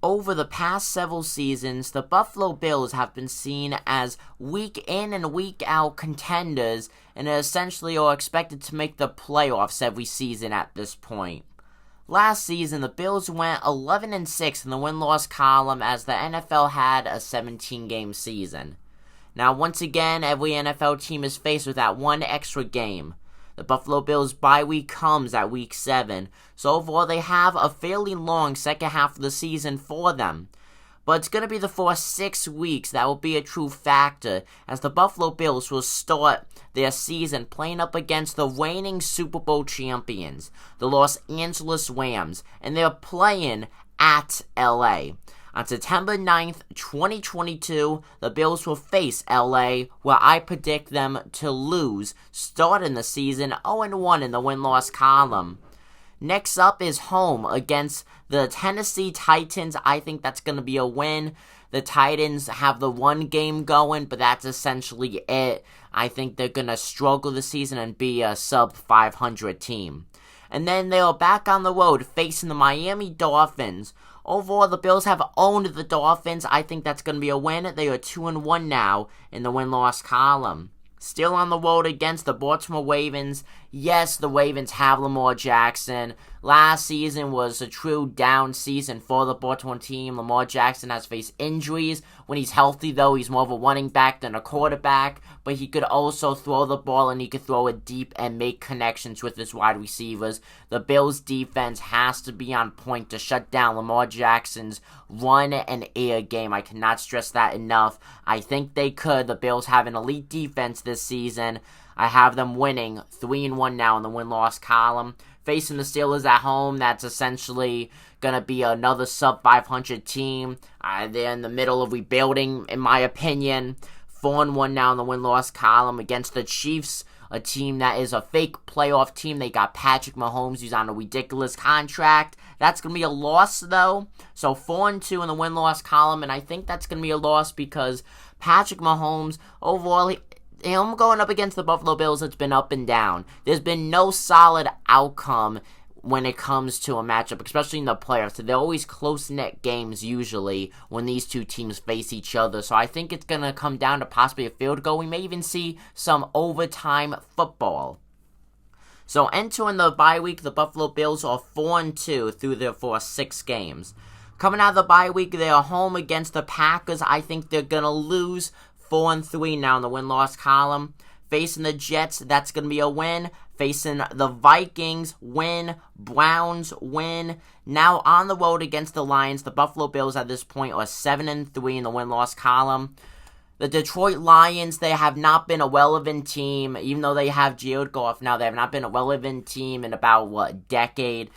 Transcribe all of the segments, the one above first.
Over the past several seasons, the Buffalo Bills have been seen as week in and week out contenders and essentially are expected to make the playoffs every season at this point. Last season, the Bills went 11-6 in the win-loss column as the NFL had a 17-game season. Now, once again, every NFL team is faced with that one extra game. The Buffalo Bills' bye week comes at week 7, so overall they have a fairly long second half of the season for them. But it's going to be the first 6 weeks that will be a true factor, as the Buffalo Bills will start their season playing up against the reigning Super Bowl champions, the Los Angeles Rams, and they're playing at LA. On September 9th, 2022, the Bills will face LA, where I predict them to lose, starting the season 0-1 in the win-loss column. Next up is home against the Tennessee Titans. I think that's going to be a win. The Titans have the one game going, but that's essentially it. I think they're going to struggle this season and be a sub-500 team. And then they are back on the road facing the Miami Dolphins. Overall, the Bills have owned the Dolphins. I think that's going to be a win. They are 2-1 now in the win-loss column. Still on the road against the Baltimore Ravens. Yes, the Ravens have Lamar Jackson. Last season was a true down season for the Baltimore team. Lamar Jackson has faced injuries. When he's healthy, though, he's more of a running back than a quarterback. But he could also throw the ball, and he could throw it deep and make connections with his wide receivers. The Bills' defense has to be on point to shut down Lamar Jackson's run and air game. I cannot stress that enough. I think they could. The Bills have an elite defense this season. I have them winning 3-1 now in the win-loss column. Facing the Steelers at home, that's essentially going to be another sub-500 team. They're in the middle of rebuilding, in my opinion. 4-1 now in the win-loss column against the Chiefs, a team that is a fake playoff team. They got Patrick Mahomes, who's on a ridiculous contract. That's going to be a loss, though. So 4-2 in the win-loss column, and I think that's going to be a loss because Patrick Mahomes, overall, him going up against the Buffalo Bills, it's been up and down. There's been no solid outcome when it comes to a matchup, especially in the playoffs. They're always close-knit games, usually, when these two teams face each other. So I think it's going to come down to possibly a field goal. We may even see some overtime football. So entering the bye week, the Buffalo Bills are 4-2 through their first 6 games. Coming out of the bye week, they are home against the Packers. I think they're going to lose 4-3 now in the win-loss column. Facing the Jets, that's going to be a win. Facing the Vikings, win. Browns, win. Now on the road against the Lions, the Buffalo Bills at this point are 7-3 in the win-loss column. The Detroit Lions, they have not been a relevant team. Even though they have Jared Goff now, they have not been a relevant team in about, a decade.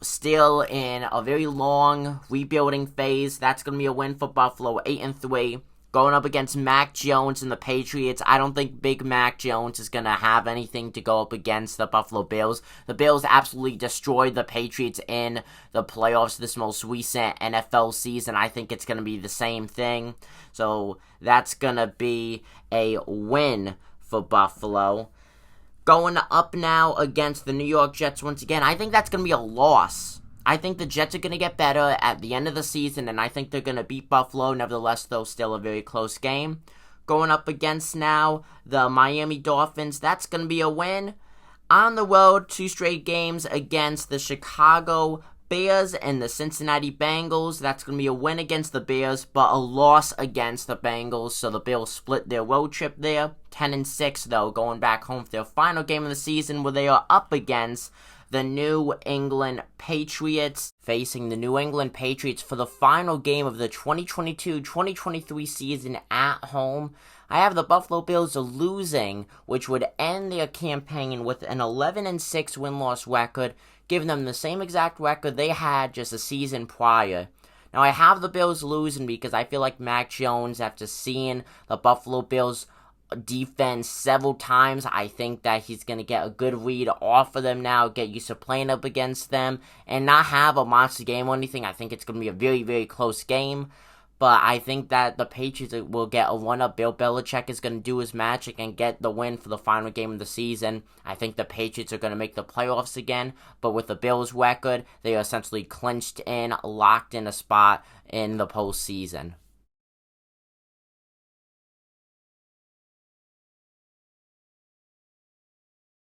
Still in a very long rebuilding phase. That's going to be a win for Buffalo, 8-3. Going up against Mac Jones and the Patriots, I don't think Big Mac Jones is going to have anything to go up against the Buffalo Bills. The Bills absolutely destroyed the Patriots in the playoffs this most recent NFL season. I think it's going to be the same thing. So that's going to be a win for Buffalo. Going up now against the New York Jets once again, I think that's going to be a loss. I think the Jets are going to get better at the end of the season, and I think they're going to beat Buffalo. Nevertheless, though, still a very close game. Going up against now the Miami Dolphins, that's going to be a win. On the road, 2 straight games against the Chicago Bears and the Cincinnati Bengals. That's going to be a win against the Bears, but a loss against the Bengals. So the Bills split their road trip there. 10-6, though, going back home for their final game of the season where they are up against the New England Patriots, facing the New England Patriots for the final game of the 2022-2023 season at home. I have the Buffalo Bills losing, which would end their campaign with an 11-6 win-loss record, giving them the same exact record they had just a season prior. Now, I have the Bills losing because I feel like Mac Jones, after seeing the Buffalo Bills defense several times, I think that he's going to get a good read off of them now, get used to playing up against them, and not have a monster game or anything. I think it's going to be a very, very close game. but I think that the Patriots will get a 1-up. Bill Belichick is going to do his magic and get the win for the final game of the season. I think the Patriots are going to make the playoffs again, but with the Bills' record, they are essentially clinched in, locked in a spot in the postseason.